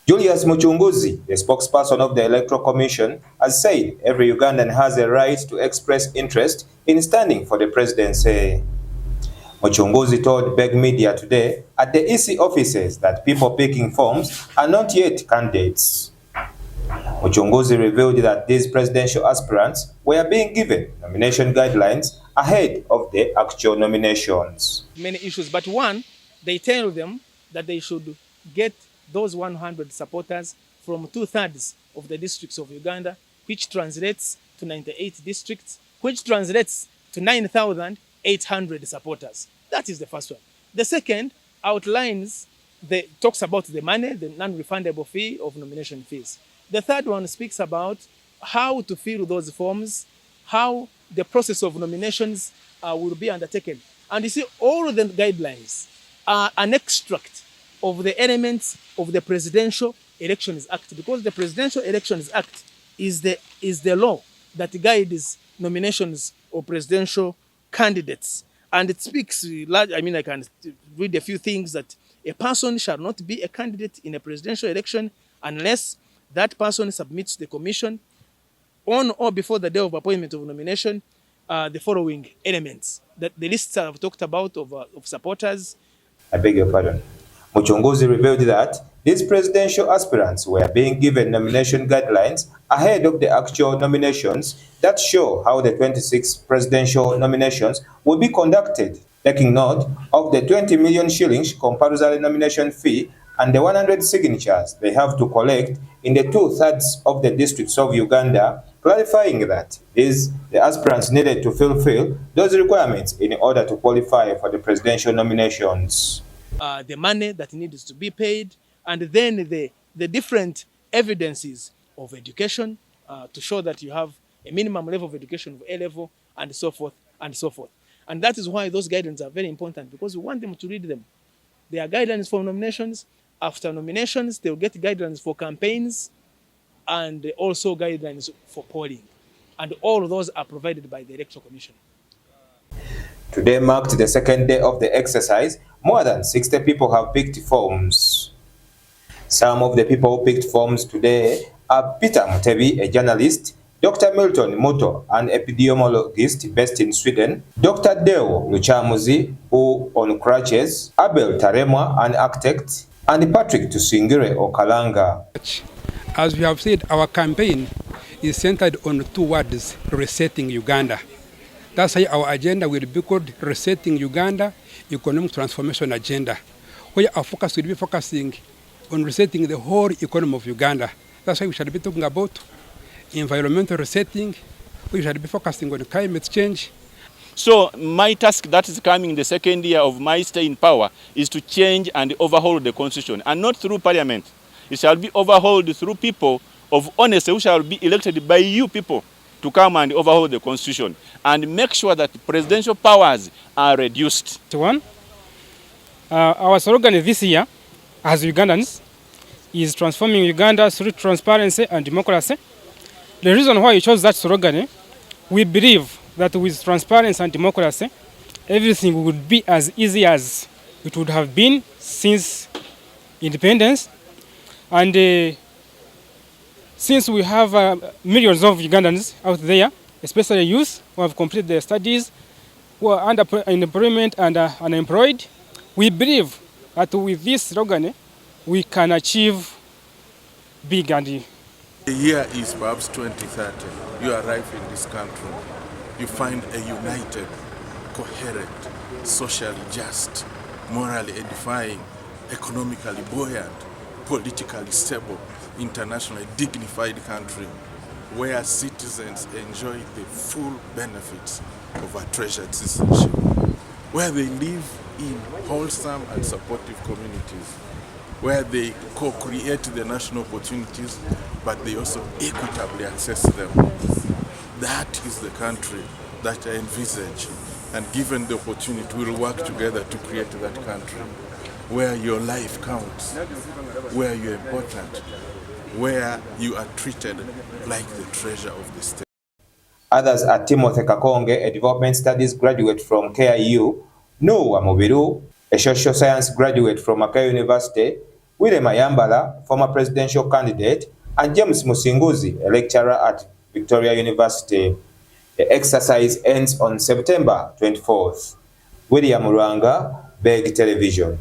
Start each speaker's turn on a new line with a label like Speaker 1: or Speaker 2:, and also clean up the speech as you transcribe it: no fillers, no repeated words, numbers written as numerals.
Speaker 1: Julius Mucunguzi, the spokesperson of the Electoral Commission, has said every Ugandan has a right to express interest in standing for the presidency. Mucunguzi told Bbeg Media today at the EC offices that people picking forms are not yet candidates. Mucunguzi revealed that these presidential aspirants were being given nomination guidelines ahead of the actual nominations.
Speaker 2: Many issues, but one, they tell them that they should get those 100 supporters from 2/3 of the districts of Uganda, which translates to 98 districts, which translates to 9,800 supporters. That is the first one. The second talks about the money, the non-refundable fee of nomination fees. The third one speaks about how to fill those forms, how the process of nominations will be undertaken. And you see, all of the guidelines are an extract of the elements of the Presidential Elections Act, because the Presidential Elections Act is the law that guides nominations of presidential candidates. And it speaks, I can read a few things, that a person shall not be a candidate in a presidential election unless that person submits to the commission on or before the day of appointment of nomination the following elements that the lists I've talked about of supporters.
Speaker 1: I beg your pardon. Mucunguzi revealed that these presidential aspirants were being given nomination guidelines ahead of the actual nominations that show how the 26 presidential nominations will be conducted, taking note of the 20 million shillings compulsory nomination fee and the 100 signatures they have to collect in the 2/3 of the districts of Uganda, clarifying that the aspirants needed to fulfill those requirements in order to qualify for the presidential nominations.
Speaker 2: The money that needs to be paid, and then the different evidences of education to show that you have a minimum level of education of A level, and so forth and so forth. And that is why those guidelines are very important, because we want them to read them. There are guidelines for nominations. After nominations, they'll get guidelines for campaigns and also guidelines for polling. And all of those are provided by the Electoral Commission.
Speaker 1: Today marked the second day of the exercise. More than 60 people have picked forms. Some of the people who picked forms today are Peter Mutebi, a journalist, Dr. Milton Muto, an epidemiologist based in Sweden, Dr. Deo Luchamuzi, who on crutches, Abel Taremwa, an architect, and Patrick Tusingire Okalanga.
Speaker 3: As we have said, our campaign is centered on two words: resetting Uganda. That's why our agenda will be called Resetting Uganda Economic Transformation Agenda, where our focus will be focusing on resetting the whole economy of Uganda. That's why we shall be talking about environmental resetting. We shall be focusing on climate change.
Speaker 4: So my task that is coming the second year of my stay in power is to change and overhaul the constitution, and not through parliament. It shall be overhauled through people of honesty who shall be elected by you people to come and overhaul the constitution and make sure that presidential powers are reduced.
Speaker 5: Our slogan this year as Ugandans is transforming Uganda through transparency and democracy. The reason why we chose that slogan, we believe that with transparency and democracy, everything would be as easy as it would have been since independence. And since we have millions of Ugandans out there, especially youth who have completed their studies, who are under unemployment and unemployed, we believe that with this slogan, we can achieve big. And
Speaker 6: the year is perhaps 2030. You arrive in this country, you find a united, coherent, socially just, morally edifying, economically buoyant, politically stable, internationally dignified country where citizens enjoy the full benefits of a treasured citizenship, where they live in wholesome and supportive communities, where they co-create the national opportunities, but they also equitably access them. That is the country that I envisage, and given the opportunity, we'll work together to create that country where your life counts, where you're important, where you are treated like the treasure of the state.
Speaker 1: Others are Timothy Kakonge, a development studies graduate from KIU, Noah Mubiru, a social science graduate from Mackay University, William Ayambala, former presidential candidate, and James Mucunguzi, a lecturer at Victoria University. The exercise ends on September 24th. William Muranga, Bbeg Television.